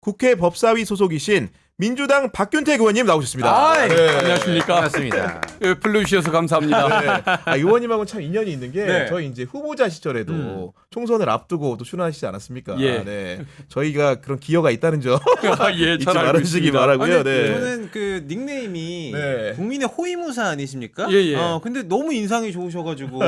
국회 법사위 소속이신 민주당 박균택 의원님 나오셨습니다. 네. 안녕하십니까. 반갑습니다. 예, 불러주셔서 감사합니다. 네. 의원님하고는 참 인연이 있는 게 네. 저희 이제 후보자 시절에도 총선을 앞두고 또 출연하시지 않았습니까? 예. 네. 저희가 그런 기여가 있다는 점 예, 잊지 잘 알고 말아주시기 있습니다. 바라고요. 아니, 네. 저는 그 닉네임이 네. 국민의 호위무사 아니십니까? 예, 예. 근데 너무 인상이 좋으셔가지고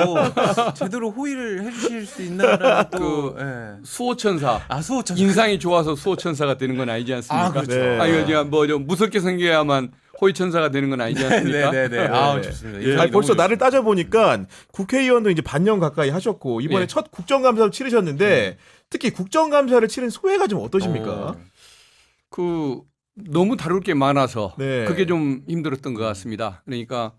제대로 호위를 해주실 수 있나라는 또 예. 수호천사. 수호천사. 인상이 좋아서 수호천사가 되는 건 아니지 않습니까? 그렇죠. 네. 이거 뭐좀 무섭게 생겨야만 호위천사가 되는 건 아니지 않습니까? 네네네. 네. 좋습니다. 예. 인상이 아니, 벌써 너무 나를 따져보니까 국회의원도 이제 반년 가까이 하셨고 이번에 예. 첫 국정감사를 치르셨는데 특히 국정감사를 치른 소회가 좀 어떠십니까? 좋습니다. 너무 다룰 게 많아서 네. 그게 좀 힘들었던 것 같습니다. 그러니까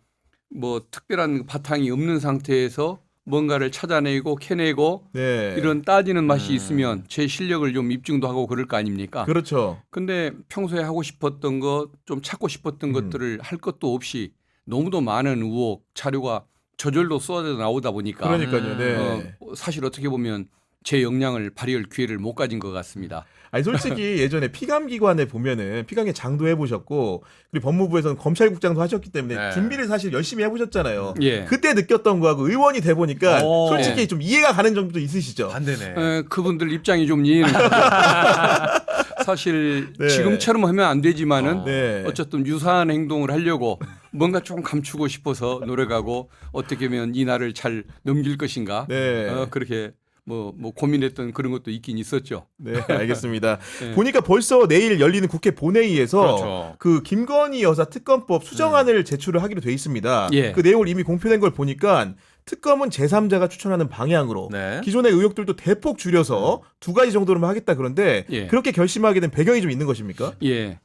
뭐 특별한 바탕이 없는 상태에서 뭔가를 찾아내고 캐내고 네. 이런 따지는 맛이 있으면 제 실력을 좀 입증도 하고 그럴 거 아닙니까? 그렇죠. 근데 평소에 하고 싶었던 것, 좀 찾고 싶었던 것들을 할 것도 없이 너무도 많은 의혹, 자료가 저절로 쏟아져 나오다 보니까 그러니까요. 네. 사실 어떻게 보면 제 역량을 발휘할 기회를 못 가진 것 같습니다. 아니 솔직히 예전에 피감기관에 보면은 피감기 장도 해보셨고 그리고 법무부에서는 검찰국장도 하셨기 때문에 네. 준비를 사실 열심히 해보셨잖아요. 예. 그때 느꼈던 거하고 의원이 돼 보니까 솔직히 예. 좀 이해가 가는 점도 있으시죠. 반대네. 그분들 입장이 좀 이해는 가죠. 사실 네. 지금처럼 하면 안 되지만은 네. 어쨌든 유사한 행동을 하려고 뭔가 좀 감추고 싶어서 노력하고 어떻게 하면 이 날을 잘 넘길 것인가 네. 그렇게 뭐 고민했던 그런 것도 있긴 있었죠. 네, 알겠습니다. 네. 보니까 벌써 내일 열리는 국회 본회의에서 그렇죠. 그 김건희 여사 특검법 수정안을 제출을 하기로 돼 있습니다. 예. 그 내용을 이미 공표된 걸 보니까 특검은 제3자가 추천하는 방향으로 네. 기존의 의혹들도 대폭 줄여서 두 가지 정도로만 하겠다 그런데 예. 그렇게 결심하게 된 배경이 좀 있는 것입니까? 예.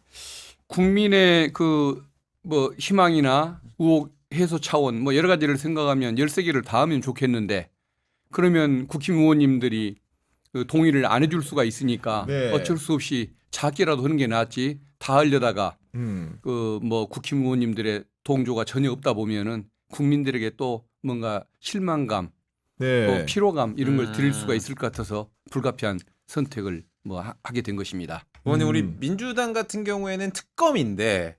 국민의 그 뭐 희망이나 의혹 해소 차원 뭐 여러 가지를 생각하면 13개를 다 하면 좋겠는데 그러면 국힘 의원님들이 그 동의를 안 해줄 수가 있으니까 네. 어쩔 수 없이 작게라도 하는 게 낫지 다 하려다가 음. 그 뭐 국힘 의원님들의 동조가 전혀 없다 보면은 국민들에게 또 뭔가 실망감, 네. 또 피로감 이런 걸 드릴 수가 있을 것 같아서 불가피한 선택을 뭐 하게 된 것입니다. 의원님 우리 민주당 같은 경우에는 특검인데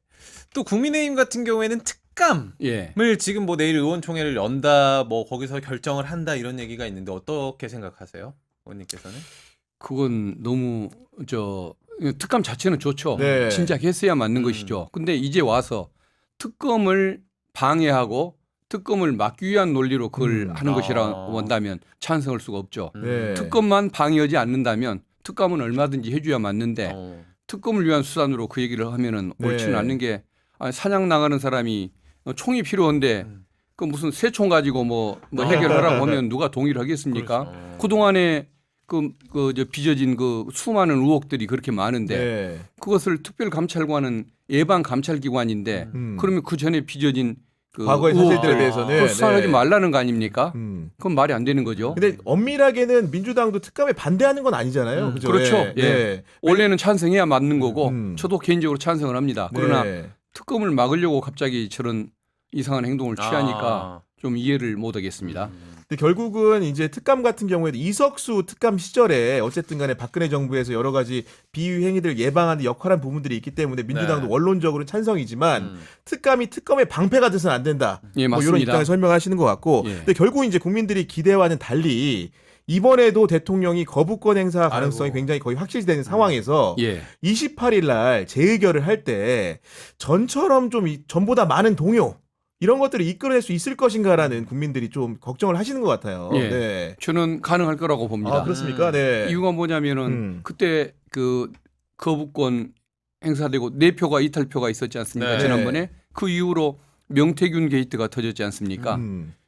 또 국민의힘 같은 경우에는 특감을 예. 지금 뭐 내일 의원총회를 연다 뭐 거기서 결정을 한다 이런 얘기가 있는데 어떻게 생각하세요? 의원님께서는? 그건 너무 특감 자체는 좋죠. 네. 진작 했어야 맞는 것이죠. 근데 이제 와서 특검을 방해하고 특검을 막기 위한 논리로 그걸 하는 것이라고 한다면 찬성할 수가 없죠. 네. 특검만 방해하지 않는다면 특감은 얼마든지 해줘야 맞는데 특검을 위한 수단으로 그 얘기를 하면은 네. 옳지는 않는 게 사냥 나가는 사람이 총이 필요한데 그 무슨 새총 가지고 뭐 해결하라고 하면 누가 동의를 하겠습니까? 그렇죠. 그동안에 저 빚어진 그 수많은 의혹들이 그렇게 많은데 네. 그것을 특별감찰관은 예방 감찰기관인데 그러면 그 전에 빚어진 그 과거의 사실들에 대해서는 그걸 수사하지 네. 말라는 거 아닙니까? 음. 그건 말이 안 되는 거죠. 근데 엄밀하게는 민주당도 특감에 반대하는 건 아니잖아요. 그죠? 그렇죠. 네. 예. 네. 원래는 찬성해야 맞는 거고 음. 저도 개인적으로 찬성을 합니다. 그러나 네. 특검을 막으려고 갑자기 저런 이상한 행동을 취하니까 좀 이해를 못 하겠습니다. 근데 결국은 이제 특감 같은 경우에도 이석수 특감 시절에 어쨌든 간에 박근혜 정부에서 여러 가지 비위 행위들을 예방하는 역할한 부분들이 있기 때문에 민주당도 네. 원론적으로 찬성이지만 특감이 특검의 방패가 돼서는 안 된다. 예, 뭐 이런 맞습니다. 입장을 설명하시는 것 같고 예. 근데 결국 이제 국민들이 기대와는 달리 이번에도 대통령이 거부권 행사 가능성이 굉장히 거의 확실시되는 상황에서 예. 28일 날 재의결을 할 때 전처럼 좀 전보다 많은 동요 이런 것들을 이끌어낼 수 있을 것인가라는 국민들이 좀 걱정을 하시는 것 같아요. 예. 네. 저는 가능할 거라고 봅니다. 아, 그렇습니까? 네. 이유가 뭐냐면은 그때 그 거부권 행사되고 내표가 이탈표가 있었지 않습니까? 네. 지난번에 그 이후로 명태균 게이트가 터졌지 않습니까?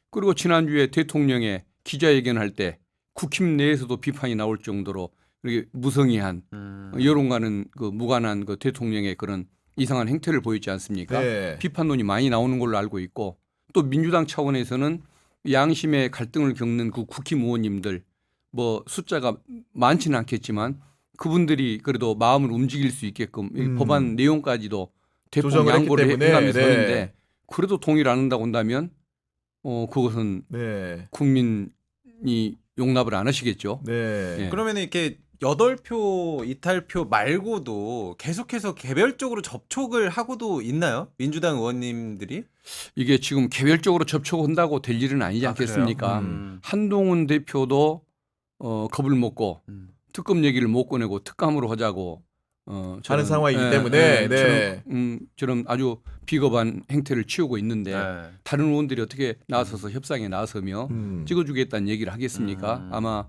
그리고 지난주에 대통령의 기자회견할 때 국힘 내에서도 비판이 나올 정도로 이렇게 무성의한 여론과는 그 무관한 그 대통령의 그런 이상한 행태를 보였지 않습니까? 네. 비판론이 많이 나오는 걸로 알고 있고 또 민주당 차원에서는 양심의 갈등을 겪는 그 국힘 의원님들 뭐 숫자가 많지는 않겠지만 그분들이 그래도 마음을 움직일 수 있게끔 이 법안 내용까지도 대폭 조정을 했기 양보를 때문에, 해가면서 네. 하는데 그래도 동의를 안 한다고 한다면 그것은 네. 국민이 용납을 안 하시겠죠. 네. 예. 그러면 이렇게 8표 이탈표 말고도 계속해서 개별적으로 접촉을 하고도 있나요? 민주당 의원님들이? 이게 지금 개별적으로 접촉한다고 될 일은 아니지 않겠습니까? 한동훈 대표도 겁을 먹고 특검 얘기를 못 꺼내고 특감으로 하자고 하는 상황이기 때문에 저런 아주 비겁한 행태를 취하고 있는데 네. 다른 의원들이 어떻게 나서서 협상에 나서며 찍어주겠다는 얘기를 하겠습니까? 아마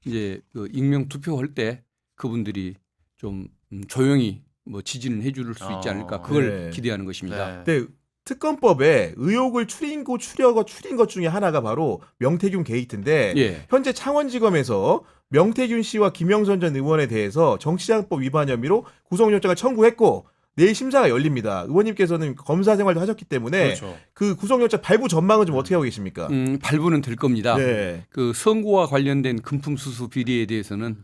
이제 그 익명 투표할 때 그분들이 좀 조용히 뭐 지지는 해줄 수 있지 않을까 그걸 네. 기대하는 것입니다. 네. 근데 특검법에 의혹을 추린 것 중에 하나가 바로 명태균 게이트인데 예. 현재 창원지검에서 명태균 씨와 김영선 전 의원에 대해서 정치자금법 위반 혐의로 구속영장을 청구했고 내일 심사가 열립니다. 의원님께서는 검사 생활도 하셨기 때문에 그렇죠. 그 구속영장 발부 전망은 좀 어떻게 하고 계십니까? 발부는 될 겁니다. 네. 그 선고와 관련된 금품 수수 비리에 대해서는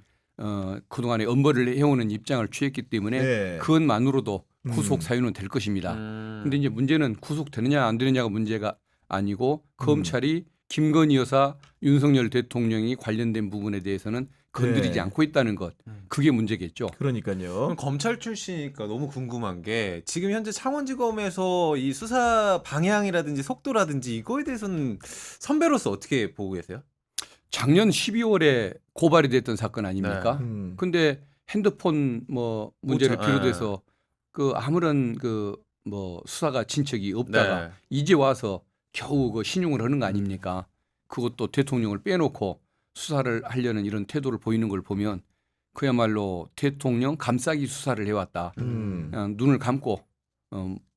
그동안에 엄벌을 해오는 입장을 취했기 때문에 네. 그것만으로도 구속 사유는 될 것입니다. 근데 이제 문제는 구속되느냐 안 되느냐가 문제가 아니고 검찰이 김건희 여사 윤석열 대통령이 관련된 부분에 대해서는 건드리지 네. 않고 있다는 것. 그게 문제겠죠. 그러니까요. 그럼 검찰 출신이니까 너무 궁금한 게 지금 현재 창원지검에서 이 수사 방향이라든지 속도라든지 이거에 대해서는 선배로서 어떻게 보고 계세요? 작년 12월에 고발이 됐던 사건 아닙니까? 근데 핸드폰 뭐 문제를 오차, 비롯해서 그 아무런 그 뭐 수사가 진척이 없다가 네. 이제 와서 겨우 그 신용을 하는 거 아닙니까? 그것도 대통령을 빼놓고 수사를 하려는 이런 태도를 보이는 걸 보면 그야말로 대통령 감싸기 수사를 해왔다. 그냥 눈을 감고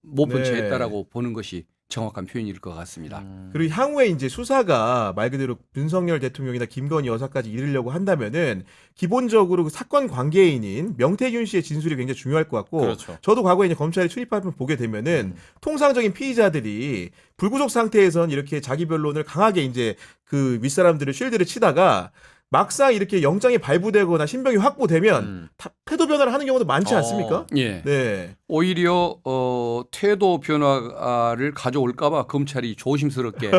못 본 채 네. 했다라고 보는 것이 정확한 표현일 것 같습니다. 그리고 향후에 이제 수사가 말 그대로 윤석열 대통령이나 김건희 여사까지 이르려고 한다면은 기본적으로 그 사건 관계인인 명태균 씨의 진술이 굉장히 중요할 것 같고 그렇죠. 저도 과거에 이제 검찰에 출입하면 보게 되면은 통상적인 피의자들이 불구속 상태에선 이렇게 자기 변론을 강하게 이제 그 윗사람들을 쉴드를 치다가 막상 이렇게 영장이 발부되거나 신병이 확보되면 다 태도 변화를 하는 경우도 많지 않습니까? 예. 네. 오히려 태도 변화를 가져올까봐 검찰이 조심스럽게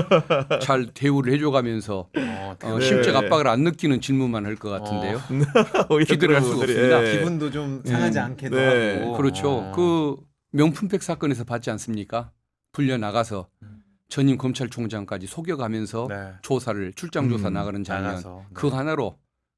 잘 대우를 해줘가면서 네. 심적 압박을 안 느끼는 질문만 할 것 같은데요. 오히려 기대를 할 그런 수가 부분들이, 없습니다. 예. 기분도 좀 상하지 않게도 네. 하고. 그렇죠. 그 명품백 사건에서 봤지 않습니까? 불려 나가서 전임 검찰총장까지 속여가면서 네. 조사를 출장 조사 나가는 장면 나가서, 네. 그 하나로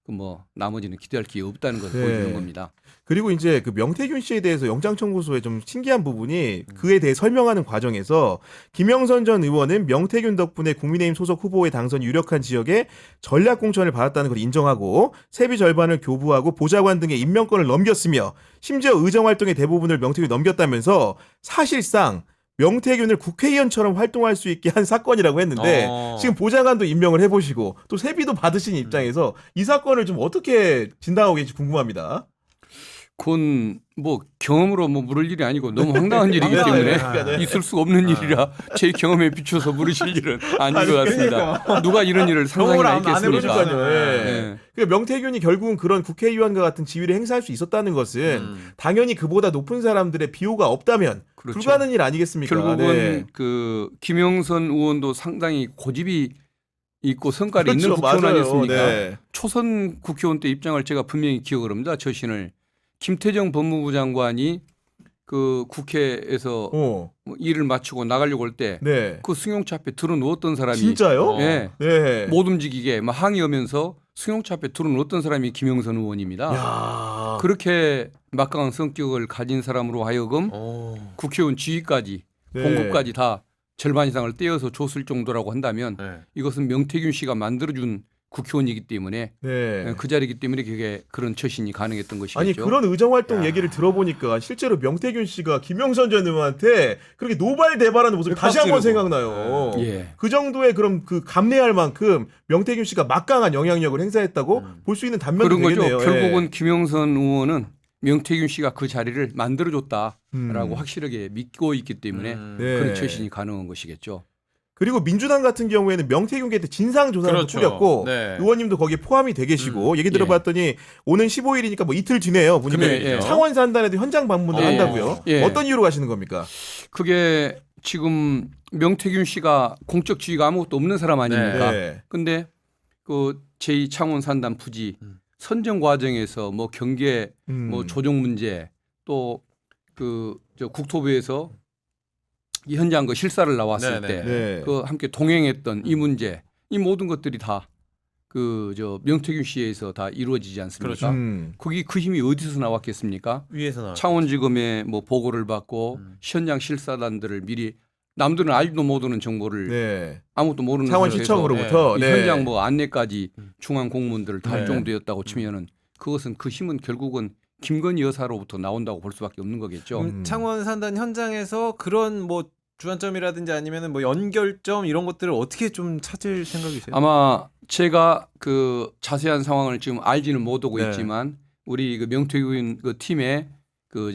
뭐 나머지는 기대할 게 없다는 걸 네. 보여주는 겁니다. 그리고 이제 그 명태균 씨에 대해서 영장 청구서에 좀 신기한 부분이 그에 대해 설명하는 과정에서 김영선 전 의원은 명태균 덕분에 국민의힘 소속 후보의 당선이 유력한 지역에 전략 공천을 받았다는 걸 인정하고 세비 절반을 교부하고 보좌관 등의 임명권을 넘겼으며 심지어 의정 활동의 대부분을 명태균이 넘겼다면서 사실상 명태균을 국회의원처럼 활동할 수 있게 한 사건이라고 했는데 지금 보좌관도 임명을 해보시고 또 세비도 받으신 입장에서 이 사건을 좀 어떻게 진단하고 계신지 궁금합니다. 그건 뭐 경험으로 뭐 물을 일이 아니고 너무 황당한 일이기 때문에 네. 있을 수 없는 일이라 제 경험에 비춰서 물으실 일은 아닌 것 같습니다. 누가 이런 일을 상상이나 경험을 안 했겠습니까? 해보셨잖아요. 네. 그러니까 명태균이 결국은 그런 국회의원과 같은 지위를 행사할 수 있었다는 것은 당연히 그보다 높은 사람들의 비호가 없다면 그렇죠. 불가능한 일 아니겠습니까? 결국은 네. 그 김영선 의원도 상당히 고집이 있고 성깔이 그렇죠. 있는 국회의원 맞아요. 아니었습니까? 네. 초선 국회의원 때 입장을 제가 분명히 기억을 합니다. 저신을 김태정 법무부 장관이 그 국회에서 뭐 일을 마치고 나가려고 할 때 그 네. 승용차 앞에 들어 누웠던 사람이 진짜요? 예, 네. 못 움직이게 막 항의하면서 승용차 앞에 들어 누웠던 사람이 김영선 의원입니다. 야. 그렇게 막강한 성격을 가진 사람으로 하여금 국회의원 지위까지 네. 봉급까지 다 절반 이상을 떼어서 줬을 정도라고 한다면 네. 이것은 명태균 씨가 만들어준 국회의원이기 때문에 네. 그 자리이기 때문에 그게 그런 처신이 가능했던 것이겠죠. 아니 그런 의정활동 얘기를 들어보니까 실제로 명태균 씨가 김영선 전 의원한테 그렇게 노발대발하는 모습이 다시 한번 생각나요. 예. 그 정도의 그럼 그 감내할 만큼 명태균 씨가 막강한 영향력을 행사했다고 볼 수 있는 단면도 그런 거죠. 되겠네요. 결국은 김영선 의원은 명태균 씨가 그 자리를 만들어줬다라고 음. 확실하게 믿고 있기 때문에 네. 그런 처신이 가능한 것이겠죠. 그리고 민주당 같은 경우에는 명태균 게이트 진상조사를 그렇죠. 꾸렸고 네. 의원님도 거기에 포함이 돼 계시고 얘기 들어봤더니 오는 15일이니까 뭐 이틀 뒤네요. 분이 금요일, 예. 창원 산단에도 현장 방문을 한다고요. 예. 어떤 이유로 가시는 겁니까? 그게 지금 명태균 씨가 공적 지위가 아무것도 없는 사람 아닙니까? 네. 근데 그 제2 창원 산단 부지 선정 과정에서 뭐 경계 뭐 조정 문제 또 그 저 국토부에서 이 현장 그 실사를 나왔을 네네. 때 네. 그 함께 동행했던 이 문제 이 모든 것들이 다 그 저 명태균 씨에서 다 이루어지지 않습니까? 그렇죠. 거기 그 힘이 어디서 나왔겠습니까? 위에서 나. 창원지검에 뭐 보고를 받고 현장 실사단들을 미리 남들은 알지도 못하는 정보를 네. 아무것도 모르는 창원시청으로부터 이 네. 현장 뭐 안내까지 중앙 공무원들을 네. 달성되었다고 치면은 그것은 그 힘은 결국은 김건희 여사로부터 나온다고 볼 수밖에 없는 거겠죠. 창원 산단 현장에서 그런 뭐 주안점이라든지 아니면은 뭐 연결점 이런 것들을 어떻게 좀 찾을 생각이세요? 아마 제가 그 자세한 상황을 지금 알지는 못하고 네. 있지만 우리 그 명태균 그 팀에 그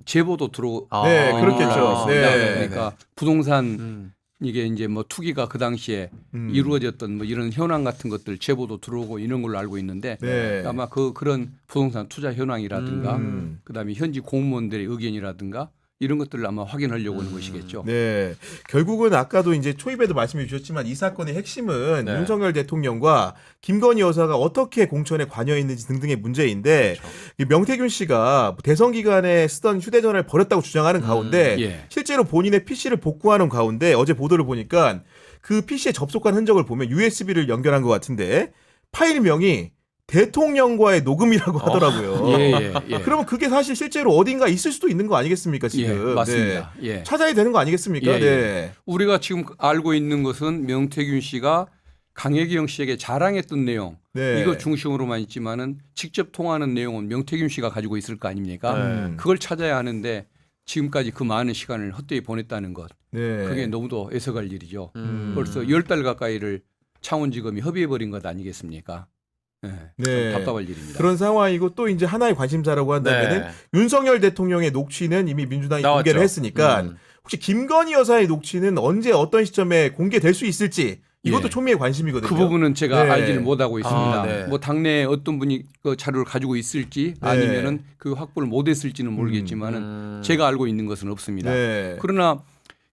제보도 네, 그렇겠죠. 있습니다. 네. 그러니까 부동산 이게 이제 뭐 투기가 그 당시에 이루어졌던 뭐 이런 현황 같은 것들 제보도 들어오고 이런 걸로 알고 있는데 네. 아마 그런 부동산 투자 현황이라든가 그다음에 현지 공무원들의 의견이라든가 이런 것들을 아마 확인하려고 하는 것이겠죠. 네. 결국은 아까도 이제 초입에도 말씀해 주셨지만 이 사건의 핵심은 네. 윤석열 대통령과 김건희 여사가 어떻게 공천에 관여했는지 등등의 문제인데 이 명태균 씨가 대선 기간에 쓰던 휴대전화를 버렸다고 주장하는 가운데 예. 실제로 본인의 PC를 복구하는 가운데 어제 보도를 보니까 그 PC에 접속한 흔적을 보면 USB를 연결한 것 같은데 파일명이 대통령과의 녹음이라고 하더라고요. 예. 그러면 그게 사실 실제로 어딘가 있을 수도 있는 거 아니겠습니까, 지금? 예, 맞습니다. 네. 예. 찾아야 되는 거 아니겠습니까? 예, 예. 네. 우리가 지금 알고 있는 것은 명태균 씨가 강혜경 씨에게 자랑했던 내용 네. 이거 중심으로만 있지만은 직접 통하는 내용은 명태균 씨가 가지고 있을 거 아닙니까? 그걸 찾아야 하는데 지금까지 그 많은 시간을 헛되이 보냈다는 것 네. 그게 너무도 애석할 일이죠. 벌써 10달 가까이를 창원지검이 허비해버린 것 아니겠습니까? 네. 네. 참 답답할 일입니다. 그런 상황이고 또 이제 하나의 관심사라고 한다면은 네. 윤석열 대통령의 녹취는 이미 민주당이 나왔죠. 공개를 했으니까 혹시 김건희 여사의 녹취는 언제 어떤 시점에 공개될 수 있을지 이것도 예. 초미의 관심이거든요. 그 부분은 제가 네. 알지는 못하고 있습니다. 아, 네. 뭐 당내에 어떤 분이 그 자료를 가지고 있을지 아니면은 그 확보를 못했을지는 모르겠지만은 제가 알고 있는 것은 없습니다. 네. 그러나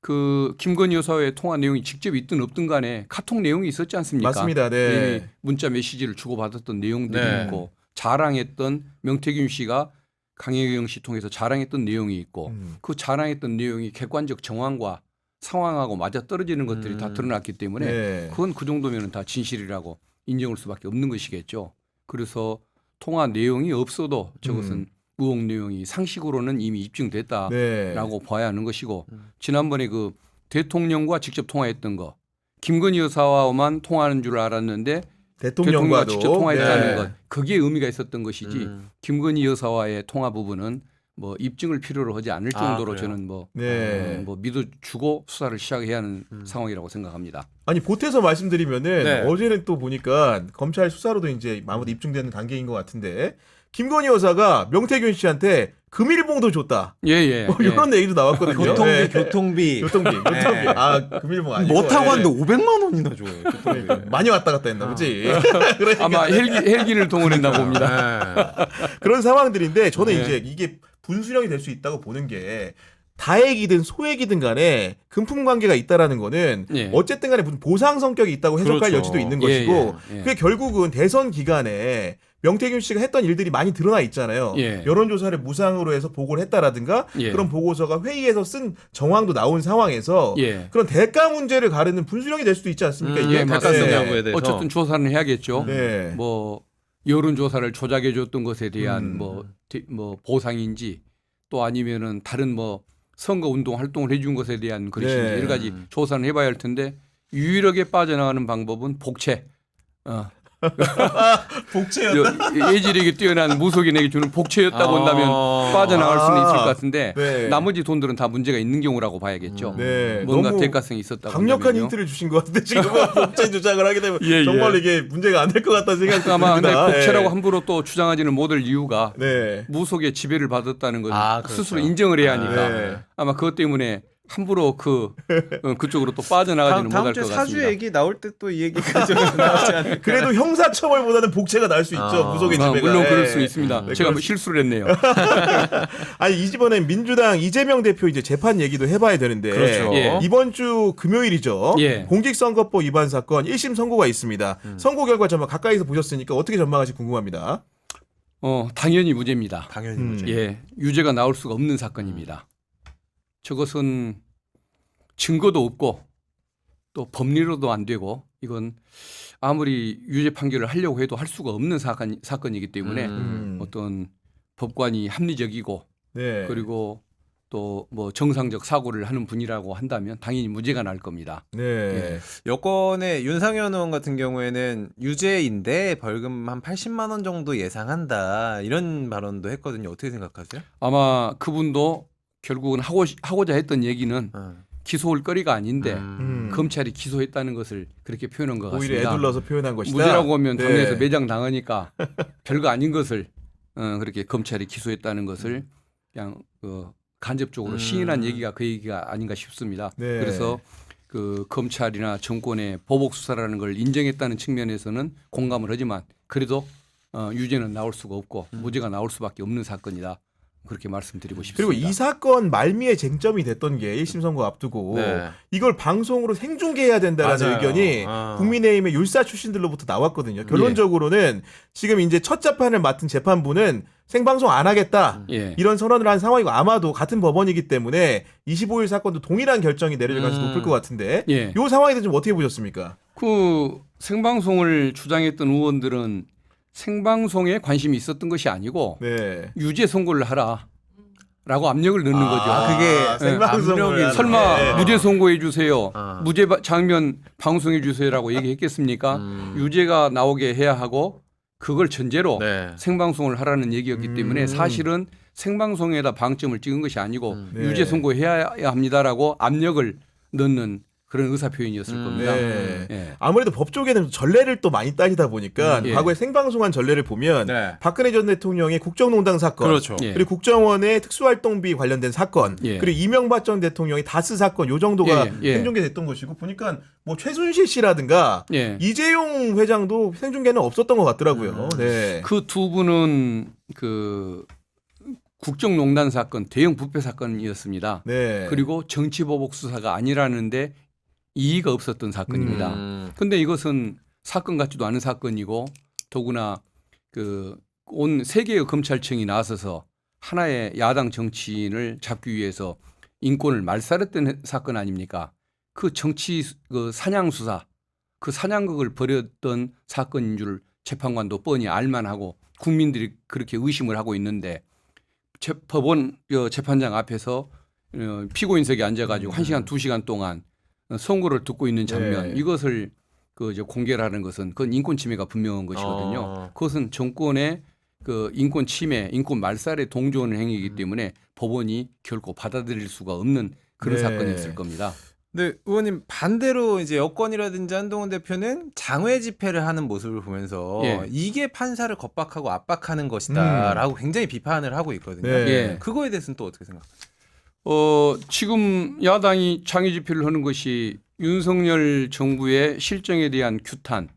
그 김건희 여사와의 통화 내용이 직접 있든 없든 간에 카톡 내용이 있었지 않습니까? 맞습니다. 네. 이미 문자 메시지를 주고받았던 내용들이 네. 있고 자랑했던 명태균 씨가 강혜경 씨 통해서 자랑했던 내용이 있고 그 자랑했던 내용이 객관적 정황과 상황하고 맞아 떨어지는 것들이 다 드러났기 때문에 네. 그건 그 정도면 다 진실이라고 인정할 수밖에 없는 것이겠죠. 그래서 통화 내용이 없어도 저것은 의혹 내용이 상식으로는 이미 입증됐다라고 네. 봐야 하는 것이고 지난번에 그 대통령과 직접 통화했던 거 김건희 여사와만 통화하는 줄 알았는데 대통령과 대통령과도 직접 통화했다는 네. 것 그게 의미가 있었던 것이지 김건희 여사와의 통화 부분은 뭐 입증을 필요로 하지 않을 정도로 그래요? 저는 뭐 믿어주고 수사를 시작해야 하는 상황이라고 생각합니다. 아니 보태서 말씀드리면은 네. 어제는 또 보니까 검찰 수사로도 이제 마무리 입증되는 단계인 것 같은데 김건희 여사가 명태균 씨한테 금일봉도 줬다. 예. 이런 얘기도 나왔거든요. 네. 교통비. 교통비. 아 금일봉 아니고. 뭐 타고 예. 왔는데 500만 원이나 줘요. 교통비. 많이 왔다 갔다 했나 보지. 그러니까 아마 헬기를 동원했나 봅니다. 네. 그런 상황들인데 저는 네. 이제 이게 분수령이 될 수 있다고 보는 게 다액이든 소액이든 간에 금품 관계가 있다라는 거는 예. 어쨌든 간에 무슨 보상 성격이 있다고 해석할 그렇죠. 여지도 있는 예, 것이고 예. 그게 결국은 대선 기간에 명태균 씨가 했던 일들이 많이 드러나 있잖아요. 예. 여론조사를 무상으로 해서 보고를 했다라든가 예. 그런 보고서가 회의에서 쓴 정황도 나온 상황에서 예. 그런 대가 문제를 가르는 분수령이 될 수도 있지 않습니까? 이게? 예, 맞습니다. 대가성 네. 여부에 대해서. 어쨌든 조사는 해야겠죠. 네. 뭐 여론 조사를 조작해 줬던 것에 대한 뭐 보상인지 또 아니면은 다른 뭐 선거 운동 활동을 해준 것에 대한 것인지 네. 여러 가지 조사는 해봐야 할 텐데 유일하게 빠져나가는 방법은 복채. 복채였다. 예지력이 뛰어난 무속인에게 주는 복채였다고 한다면 빠져나갈 수는 있을 것 같은데 네. 나머지 돈들은 다 문제가 있는 경우라고 봐야겠죠. 네. 뭔가 너무 대가성이 있었다고 강력한 한다면요. 힌트를 주신 것 같은데 지금 복제 주장을 하게 되면 예, 정말 예. 이게 문제가 안 될 것 같다는 생각이 아마 근데 듭니다. 복채라고 예. 함부로 또 주장하지는 못할 이유가 네. 무속의 지배를 받았다는 건 아, 그렇죠. 스스로 인정을 해야 하니까 네. 아마 그것 때문에 함부로 그쪽으로 또 빠져나가지는 다음 못할 주에 것 사주 같습니다. 얘기 나올 때 또 이 얘기가 좀 나오지 않을까. 그래도 형사처벌보다는 복제가 나을 수 있죠. 무속의 지배가. 물론 그럴 예. 수 있습니다. 네, 제가 뭐 실수를 했네요. 아니 이번엔 민주당 이재명 대표 이제 재판 얘기도 해봐야 되는데 그렇죠. 예. 이번 주 금요일이죠. 예. 공직선거법 위반 사건 1심 선고가 있습니다. 선고 결과 전망 가까이서 보셨으니까 어떻게 전망하실지 궁금합니다. 당연히 무죄입니다. 당연히 음. 무죄. 예, 유죄가 나올 수가 없는 사건입니다. 저것은 증거도 없고 또 법리로도 안 되고 이건 아무리 유죄 판결을 하려고 해도 할 수가 없는 사건이기 때문에 어떤 법관이 합리적이고 네. 그리고 또 뭐 정상적 사고를 하는 분이라고 한다면 당연히 무죄가 날 겁니다. 네. 여권의 윤상현 의원 같은 경우에는 유죄인데 벌금 한 80만 원 정도 예상한다 이런 발언도 했거든요. 어떻게 생각하세요? 아마 그분도 결국은 하고자 했던 얘기는 기소할 거리가 아닌데 검찰이 기소했다는 것을 그렇게 표현한 것 같습니다. 오히려 애둘러서 표현한 것이다. 무죄라고 하면 네. 당내에서 매장 당하니까 별거 아닌 것을 그렇게 검찰이 기소했다는 것을 그냥 간접적으로 시인한 얘기가 그 얘기가 아닌가 싶습니다. 네. 그래서 그 검찰이나 정권의 보복 수사라는 걸 인정했다는 측면에서는 공감을 하지만 그래도 유죄는 나올 수가 없고 무죄가 나올 수밖에 없는 사건이다. 그렇게 말씀드리고 싶습니다. 그리고 이 사건 말미에 쟁점이 됐던 게 1심 선고 앞두고 네. 이걸 방송으로 생중계해야 된다는 맞아요. 의견이 국민의힘의 율사 출신들로부터 나왔거든요. 결론적으로는 지금 이제 첫 재판을 맡은 재판부는 생방송 안 하겠다. 예. 이런 선언을 한 상황이고 아마도 같은 법원이기 때문에 25일 사건도 동일한 결정이 내려질 가능성이 높을 것 같은데 예. 이 상황에 대해서 좀 어떻게 보셨습니까? 그 생방송을 주장했던 의원들은 생방송에 관심이 있었던 것이 아니고 네. 유죄 선고를 하라라고 압력을 넣는 거죠. 그게 생방송을 압력이 하는 설마 네. 무죄 선고해 주세요. 무죄 장면 방송해 주세요라고 얘기했겠습니까? 유죄가 나오게 해야 하고 그걸 전제로 네. 생방송을 하라는 얘기였기 때문에 사실은 생방송에다 방점을 찍은 것이 아니고 네. 유죄 선고해야 합니다라고 압력을 넣는 그런 의사 표현이었을 겁니다. 네. 예. 아무래도 법 쪽에는 전례를 또 많이 따지다 보니까 예. 과거에 생방송한 전례를 보면 네. 박근혜 전 대통령의 국정농단 사건, 그렇죠. 예. 그리고 국정원의 특수활동비 관련된 사건, 예. 그리고 이명박 전 대통령의 다스 사건 요 정도가 예, 예. 생중계됐던 것이고 보니까 뭐 최순실 씨라든가 예. 이재용 회장도 생중계는 없었던 것 같더라고요. 네. 그 두 분은 그 국정농단 사건, 대형 부패 사건이었습니다. 네. 그리고 정치보복 수사가 아니라는데 이의가 없었던 사건입니다. 그런데 이것은 사건 같지도 않은 사건이고 더구나 그 온 세계의 검찰청이 나서서 하나의 야당 정치인을 잡기 위해서 인권을 말살했던 사건 아닙니까? 그 정치 그 사냥 수사, 그 사냥극을 벌였던 사건인 줄 재판관도 뻔히 알만하고 국민들이 그렇게 의심을 하고 있는데 법원 재판장 앞에서 피고인석에 앉아가지고 1시간, 2시간 동안 선고를 듣고 있는 장면 네. 이것을 공개를 하는 것은 그건 인권 침해가 분명한 것이거든요. 그것은 정권의 그 인권 침해, 인권 말살에 동조하는 행위이기 때문에 법원이 결코 받아들일 수가 없는 그런 네. 사건이었을 겁니다. 네, 의원님 반대로 이제 여권이라든지 한동훈 대표는 장외 집회를 하는 모습을 보면서 예. 이게 판사를 겁박하고 압박하는 것이다라고 굉장히 비판을 하고 있거든요. 네. 예. 그거에 대해서는 또 어떻게 생각하세요? 지금 야당이 장외 집회를 하는 것이 윤석열 정부의 실정에 대한 규탄,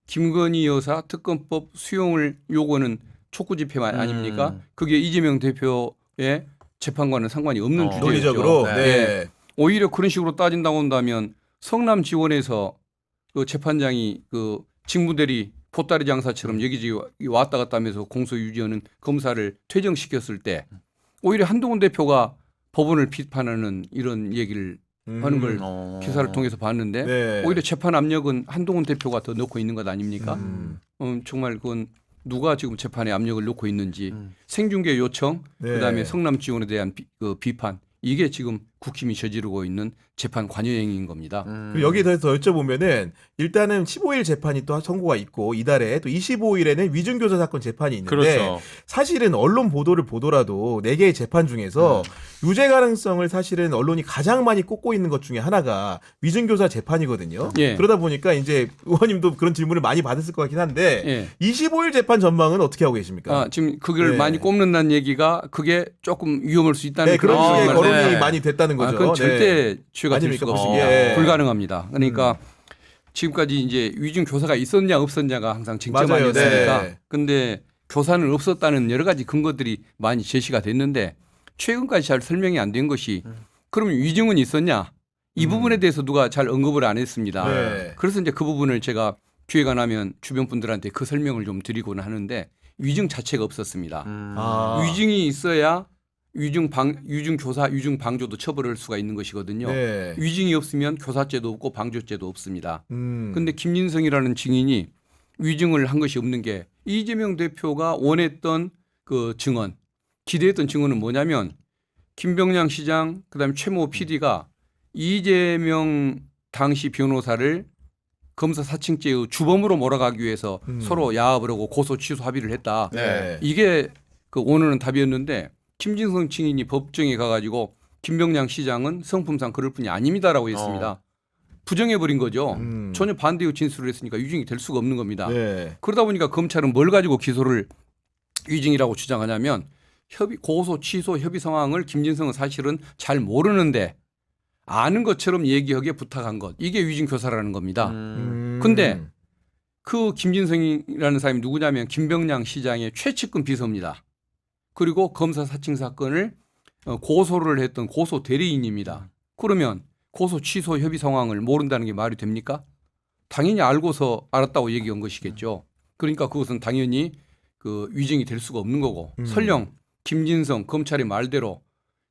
김건희 여사 특검법 수용을 요구하는 촉구 집회 아닙니까? 그게 이재명 대표의 재판과는 상관이 없는 주제였죠. 논리적으로. 네. 네. 오히려 그런 식으로 따진다고 한다면 성남 지원에서 그 재판장이 그 직무대리 보따리 장사처럼 여기저기 왔다 갔다 하면서 공소유지하는 검사를 퇴정시켰을 때 오히려 한동훈 대표가 법원을 비판하는 이런 얘기를 하는 걸 기사를 통해서 봤는데 네. 오히려 재판 압력은 한동훈 대표가 더 넣고 있는 것 아닙니까? 정말 그건 누가 지금 재판에 압력을 넣고 있는지 생중계 요청, 네. 그다음에 성남 지원에 대한 비판 이게 지금 국힘이 저지르고 있는 재판 관여 행위인 겁니다. 그리고 여기에 대해서 여쭤보면은 일단은 15일 재판이 또 선고가 있고 이달에 또 25일에는 위증교사 사건 재판이 있는데 그렇죠. 사실은 언론 보도를 보더라도 4개의 재판 중에서 유죄 가능성을 사실은 언론이 가장 많이 꼽고 있는 것 중에 하나가 위증교사 재판이거든요. 예. 그러다 보니까 이제 의원님도 그런 질문을 많이 받았을 것 같긴 한데 예. 25일 재판 전망은 어떻게 하고 계십니까? 지금 그걸 네. 많이 꼽는다는 얘기가 그게 조금 위험할 수 있다는 네, 그런 그런 식의 말씀. 거론이 네. 많이 됐다는 가능하다는 거죠. 그건 네. 절대 취해가 될 아닙니까? 수가 없습니다. 예. 불가능합니다. 그러니까 지금까지 이제 위증 교사가 있었냐 없었냐가 항상 쟁점 맞아요. 아니었습니까? 네. 근데 교사는 없었다는 여러 가지 근거들이 많이 제시가 됐는데 최근까지 잘 설명이 안 된 것이 그럼 위증은 있었냐? 이 부분에 대해서 누가 잘 언급을 안 했습니다. 네. 그래서 이제 그 부분을 제가 기회가 나면 주변 분들한테 그 설명을 좀 드리곤 하는데 위증 자체가 없었습니다. 아. 위증이 있어야 위증 교사, 위증 방조도 처벌할 수가 있는 것이거든요. 네. 위증이 없으면 교사죄도 없고 방조죄도 없습니다. 음. 근데 김진성이라는 증인이 위증을 한 것이 없는 게 이재명 대표가 원했던 그 증언, 기대했던 증언은 뭐냐면 김병량 시장 그다음에 최모 PD가 이재명 당시 변호사를 검사 사칭죄의 주범으로 몰아가기 위해서 서로 야합을 하고 고소 취소 합의를 했다. 네. 이게 그 원하는 답이었는데 김진성 증인이 법정에 가가지고 김병량 시장은 성품상 그럴 뿐이 아닙니다라고 했습니다. 부정해버린 거죠. 전혀 반대의 진술을 했으니까 위증이 될 수가 없는 겁니다. 네. 그러다 보니까 검찰은 뭘 가지고 기소를 위증이라고 주장하냐면 고소 취소 협의 상황을 김진성은 사실은 잘 모르는데 아는 것처럼 얘기하기에 부탁한 것. 이게 위증 교사라는 겁니다. 근데 그 김진성이라는 사람이 누구냐면 김병량 시장의 최측근 비서입니다. 그리고 검사 사칭 사건을 고소를 했던 고소 대리인입니다. 그러면 고소 취소 협의 상황을 모른다는 게 말이 됩니까? 당연히 알고서 알았다고 얘기한 것이겠죠. 그러니까 그것은 당연히 그 위증이 될 수가 없는 거고 설령 김진성 검찰의 말대로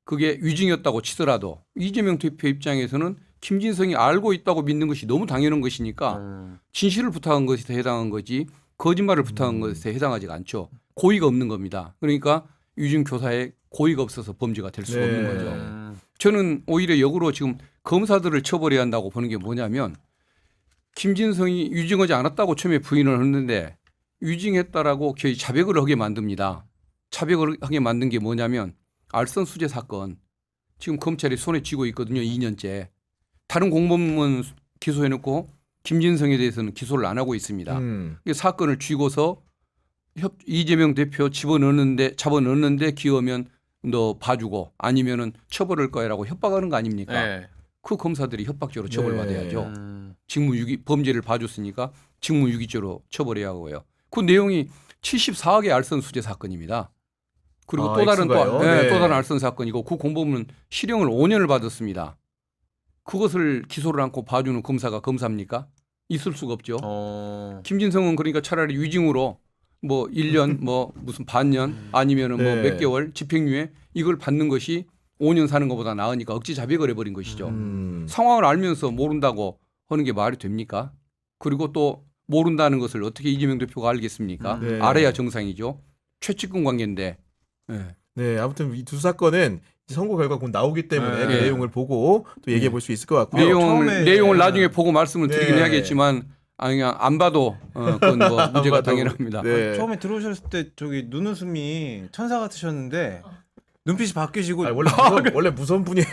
그게 위증이었다고 치더라도 이재명 대표 입장에서는 김진성이 알고 있다고 믿는 것이 너무 당연한 것이니까 진실을 부탁한 것에 해당한 거지 거짓말을 부탁한 것에 해당하지 않죠. 고의가 없는 겁니다. 그러니까 위증 교사에 고의가 없어서 범죄가 될 수가 없는 거죠. 저는 오히려 역으로 지금 검사들을 처벌해야 한다고 보는 게 뭐냐면 김진성이 위증하지 않았다고 처음에 부인을 했는데 위증했다라고 거의 자백을 하게 만듭니다. 자백을 하게 만든 게 뭐냐면 알선 수재 사건 지금 검찰이 손에 쥐고 있거든요. 2년째. 다른 공범은 기소해놓고 김진성에 대해서는 기소를 안 하고 있습니다. 사건을 쥐고서 이재명 대표 잡아넣는데 기어오면 너 봐주고 아니면은 처벌할 거야라고 협박하는 거 아닙니까? 네. 그 검사들이 협박죄로 처벌받아야죠. 음. 직무유기 범죄를 봐줬으니까 직무유기죄로 처벌해야 하고요. 그 내용이 74억의 알선 수재 사건입니다. 그리고 또 다른 X가요? 네. 또 다른 알선 사건이고 그 공범은 실형을 5년을 받았습니다. 그것을 기소를 않고 봐주는 검사가 검사입니까? 있을 수가 없죠. 김진성은 그러니까 차라리 위증으로 뭐 1년 뭐 무슨 반년 아니면은 뭐 네. 몇 개월 집행유예 이걸 받는 것이 5년 사는 것보다 나으니까 억지 자백을 해버린 것이죠. 상황을 알면서 모른다고 하는 게 말이 됩니까? 그리고 또 모른다는 것을 어떻게 이재명 대표가 알겠습니까? 네. 알아야 정상이죠. 최측근 관계인데. 네. 네, 아무튼 이 두 사건은 선고 결과 곧 나오기 때문에 그 네. 내용을 보고 또 얘기해 볼 수 있을 것 같고요. 내용을 나중에 보고 말씀을 드리긴 네. 해야겠지만 그냥 안 봐도 그건 뭐 문제가 봐도. 당연합니다. 네. 처음에 들어오셨을 때 저기 눈웃음이 천사 같으셨는데 눈빛이 바뀌시고 아니, 원래 무서운 분이에요.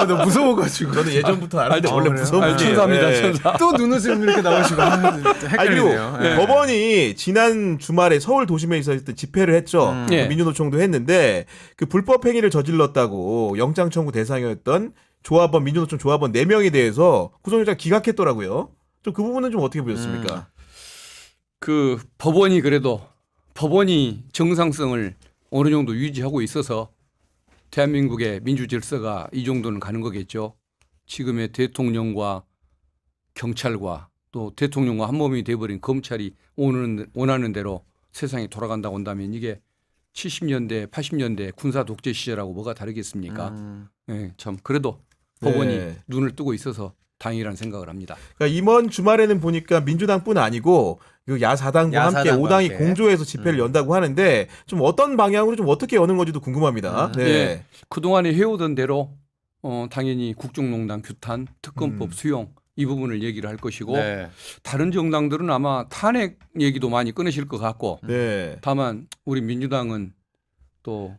너 무서워가지고 저는 예전부터 알았는데 원래 그래요? 무서운 분이에요. 천사입니다, 네. 천사. 또 눈웃음 이렇게 나오시고 그리고 헷갈리네요. 네. 법원이 지난 주말에 서울 도심에 있었을 때 집회를 했죠. 예. 민주노총도 했는데 그 불법 행위를 저질렀다고 영장 청구 대상이었던 조합원 민주노총 조합원 4명에 대해서 구속영장 기각했더라고요. 좀 그 부분은 좀 어떻게 보셨습니까? 그 법원이 정상성을 어느 정도 유지하고 있어서 대한민국의 민주 질서가 이 정도는 가는 거겠죠. 지금의 대통령과 경찰과 또 대통령과 한 몸이 돼버린 검찰이 원하는 대로 세상이 돌아간다고 한다면 이게 70년대, 80년대 군사 독재 시절하고 뭐가 다르겠습니까? 네, 참 그래도 법원이 네. 눈을 뜨고 있어서 다행이라는 생각을 합니다. 그러니까 이번 주말에는 보니까 민주당뿐 아니고 그 야사당과 함께 야사당과 5당이 함께. 공조해서 집회를 연다고 하는데 좀 어떤 방향으로 좀 어떻게 여는 건지도 궁금합니다. 네. 예, 그동안에 해오던 대로 당연히 국정농단, 규탄, 특검법 수용 이 부분을 얘기를 할 것이고 네. 다른 정당들은 아마 탄핵 얘기도 많이 꺼내실 것 같고 네. 다만 우리 민주당은 또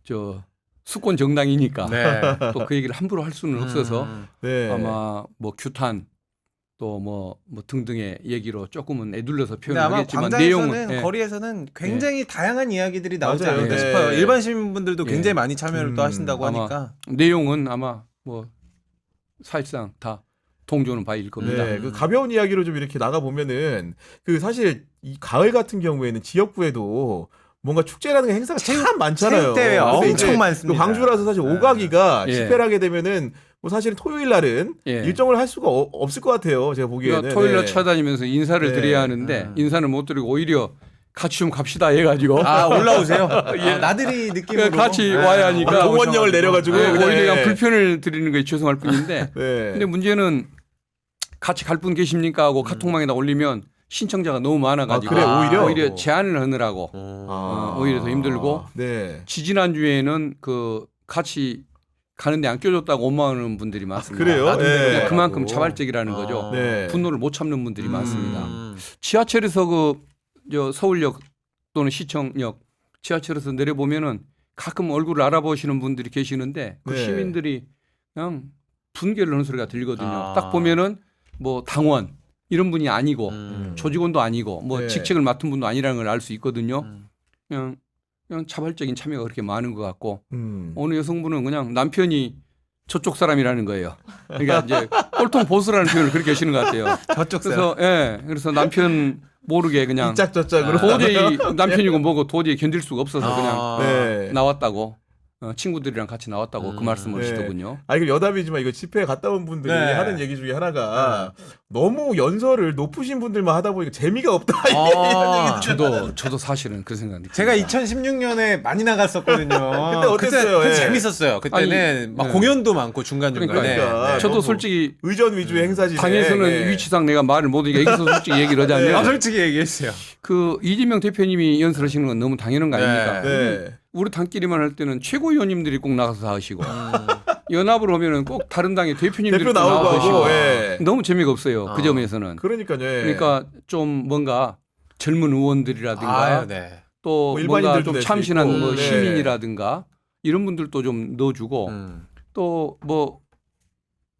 저 수권 정당이니까 네. 또 그 얘기를 함부로 할 수는 없어서 네. 아마 뭐 규탄 또 뭐 등등의 얘기로 조금은 애둘러서 근데 아마 표현하겠지만 광장에서는 내용은 예. 거리에서는 굉장히 다양한 이야기들이 나오지 맞아요. 않을까 네. 싶어요. 일반 시민분들도 예. 굉장히 많이 참여를 또 하신다고 아마 하니까. 내용은 아마 뭐 사실상 다 동조는 바일 겁니다. 네, 그 가벼운 이야기로 좀 이렇게 나가 보면은 그 사실 이 가을 같은 경우에는 지역구에도 뭔가 축제라는 행사가 참 많잖아요. 체육대회 근데 이제 엄청 많습니다. 그 광주라서 사실 오가기가 예. 집회를 하게 되면은 뭐 사실 토요일 날은 예. 일정을 할 수가 없을 것 같아요. 제가 보기에는. 그러니까 토요일 날 네. 찾아다니면서 인사를 네. 드려야 하는데 인사를 못 드리고 오히려 같이 좀 갑시다 해가지고 아 올라오세요. 나들이 느낌으로 같이 와야 하니까 동원령을 내려가지고 네, 그냥, 오히려 그냥 예. 불편을 드리는 거에 죄송할 뿐인데 네. 근데 문제는 같이 갈 분 계십니까 하고 카톡망에다 올리면 신청자가 너무 많아가지고 아, 그래, 오히려? 제한을 하느라고 오히려 더 힘들고 네. 지지난 주에는 그 같이 가는데 안 껴줬다고 원망하는 분들이 많습니다. 그래요? 나도 네. 그만큼 자발적이라는 거죠. 네. 분노를 못 참는 분들이 많습니다. 음. 지하철에서 저 서울역 또는 시청역 지하철에서 내려보면은 가끔 얼굴을 알아보시는 분들이 계시는데 그 네. 시민들이 그냥 분개를 하는 소리가 들리거든요. 아. 딱 보면은 뭐 당원 이런 분이 아니고 음. 조직원도 아니고 뭐 네. 직책을 맡은 분도 아니라는 걸 알 수 있거든요. 음. 그냥 자발적인 참여가 그렇게 많은 것 같고 어느 어느 여성분은 그냥 남편이 저쪽 사람이라는 거예요. 그러니까 이제 꼴통 보수라는 표현을 그렇게 하시는 것 같아요. 저쪽 사람. 그래서 남편 모르게 그냥 이짝저짝으로 도저히 남편이고 뭐고 도저히 견딜 수가 없어서 그냥 네. 나왔다고 친구들이랑 같이 나왔다고 그 말씀을 네. 하시더군요. 아, 이거 여담이지만 이거 집회에 갔다 온 분들이 네. 하는 얘기 중에 하나가 너무 연설을 높으신 분들만 하다 보니까 재미가 없다. 아. 저도 사실은 그 생각 듭니다. 제가 2016년에 많이 나갔었거든요. 그때 어땠어요? 그때 예. 재밌었어요. 그때는 아니, 막 네. 공연도 많고 중간중간에. 그러니까. 저도 너무 솔직히 의전 위주의 행사지네. 당에서는 네. 위치상 내가 말을 못하니까 여기서 솔직히 얘기를 하자면 아, 솔직히 얘기했어요. 그 이재명 대표님이 연설하시는 건 너무 당연한 거 아닙니까? 네. 우리 당끼리만 할 때는 최고위원님들이 꼭 나가서 다 하시고 연합을 오면은 꼭 다른 당의 대표님들이 대표 꼭 나오고 나와서 하시고 하고. 예. 너무 재미가 없어요. 그 점에서는. 그러니까요. 예. 그러니까 좀 뭔가 젊은 의원들이라든가 아유, 네. 또 뭐 뭔가 일반인들도 좀 낼수 참신한 있고. 뭐 네. 시민이라든가 이런 분들도 좀 넣어주고 또 뭐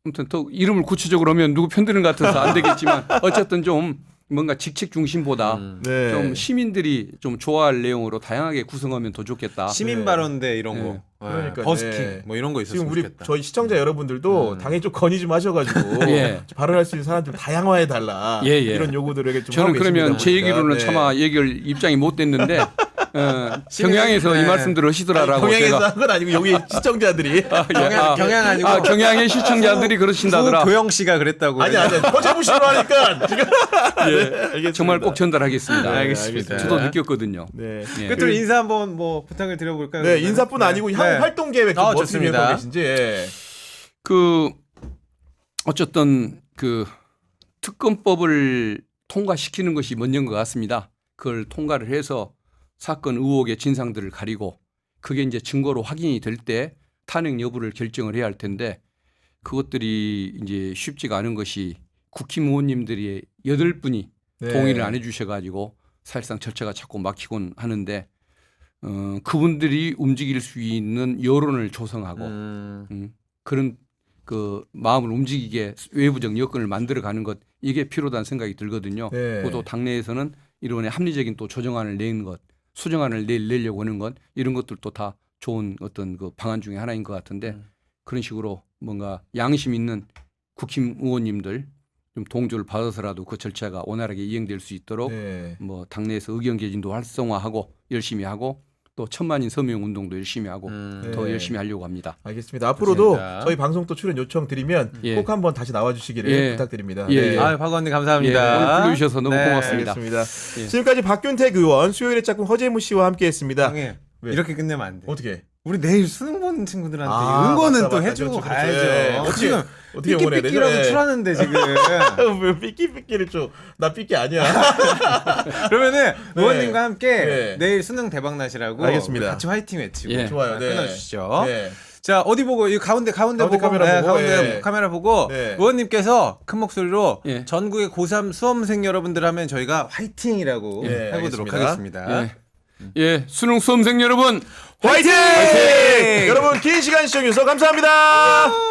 아무튼 또 이름을 구체적으로 하면 누구 편드는 것 같아서 안 되겠지만 어쨌든 좀 뭔가 직책 중심보다 네. 좀 시민들이 좀 좋아할 내용으로 다양하게 구성하면 더 좋겠다. 시민 발언대 이런 거. 네. 그러니까, 버스킹 네. 뭐 이런 거 있었으면 지금 우리 좋겠다. 저희 시청자 여러분들도 당에 좀 건의 좀 하셔가지고 예. 발언할 수 있는 사람들 다양화해 달라. 예, 예. 이런 요구들에게 좀 저는 하고 그러면 계십니다, 제 보니까. 얘기로는 네. 차마 얘기를 입장이 못 됐는데 경향에서 네. 이 말씀들을 하시더라라고 경향에서 제가 한 건 아니고 여기 시청자들이 경향 아니고 경향의 시청자들이 그러신다더라. 도영 씨가 그랬다고. 아니 허재무시로 하니까 지금 네, 알겠습니다. 정말 꼭 전달하겠습니다. 알겠습니다. 저도 느꼈거든요. 네. 예. 끝으로 인사 한번 뭐 부탁을 드려볼까요? 네, 인사뿐 아니고 향후 활동 계획 좀 어떻게 좋습니다. 계획하고 계신지. 예. 그 어쨌든 그 특검법을 통과시키는 것이 먼저인 것 같습니다. 그걸 통과를 해서 사건 의혹의 진상들을 가리고 그게 이제 증거로 확인이 될 때 탄핵 여부를 결정을 해야 할 텐데 그것들이 이제 쉽지가 않은 것이 국힘 의원님들이 8분이 네. 동의를 안 해주셔가지고 사실상 절차가 자꾸 막히곤 하는데 그분들이 움직일 수 있는 여론을 조성하고 그런 그 마음을 움직이게 외부적 여건을 만들어가는 것 이게 필요하다는 생각이 들거든요. 네. 또 당내에서는 이런의 합리적인 또 조정안을 내는 것, 수정안을 내려고 하는 것 이런 것들도 다 좋은 어떤 그 방안 중에 하나인 것 같은데 그런 식으로 뭔가 양심 있는 국힘 의원님들 좀 동조를 받아서라도 그 절차가 원활하게 이행될 수 있도록 네. 뭐 당내에서 의견 개진도 활성화하고 열심히 하고 또 1000만인 서명 운동도 열심히 하고 더 네. 열심히 하려고 합니다. 알겠습니다. 앞으로도 좋습니다. 저희 방송 또 출연 요청 드리면 예. 꼭 한번 다시 나와주시기를 예. 부탁드립니다. 예, 네. 예. 아, 박 의원님 예, 감사합니다. 오늘 불러주셔서 너무 네, 고맙습니다. 알겠습니다. 예. 지금까지 박균택 의원, 수요일의 짝꿍 허재무 씨와 함께했습니다. 형님, 왜? 이렇게 끝내면 안 돼. 어떻게? 우리 내일 수능 보는 친구들한테 아, 응원은 맞다, 또 맞다. 해주고 그렇죠, 그렇죠. 가야죠. 예. 어떻게 지금 응원해야 되죠? 삐끼삐끼라고 예. 출하는데 지금. 왜 삐끼삐끼를 좀 나 삐끼 아니야. 그러면은 네. 의원님과 함께 네. 내일 수능 대박 나시라고 알겠습니다. 우리 같이 화이팅 외치고 예. 좋아요. 네. 끊어주시죠. 네. 자, 어디 보고 이 가운데 가운데 보고 카메라 네, 보고, 가운데 예. 카메라 보고 네. 의원님께서 큰 목소리로 예. 전국의 고3 수험생 여러분들 하면 저희가 화이팅이라고 예, 해보도록 알겠습니다. 하겠습니다. 예. 예, 수능 수험생 여러분 화이팅! 화이팅! 여러분 긴 시간 시청해주셔서 감사합니다.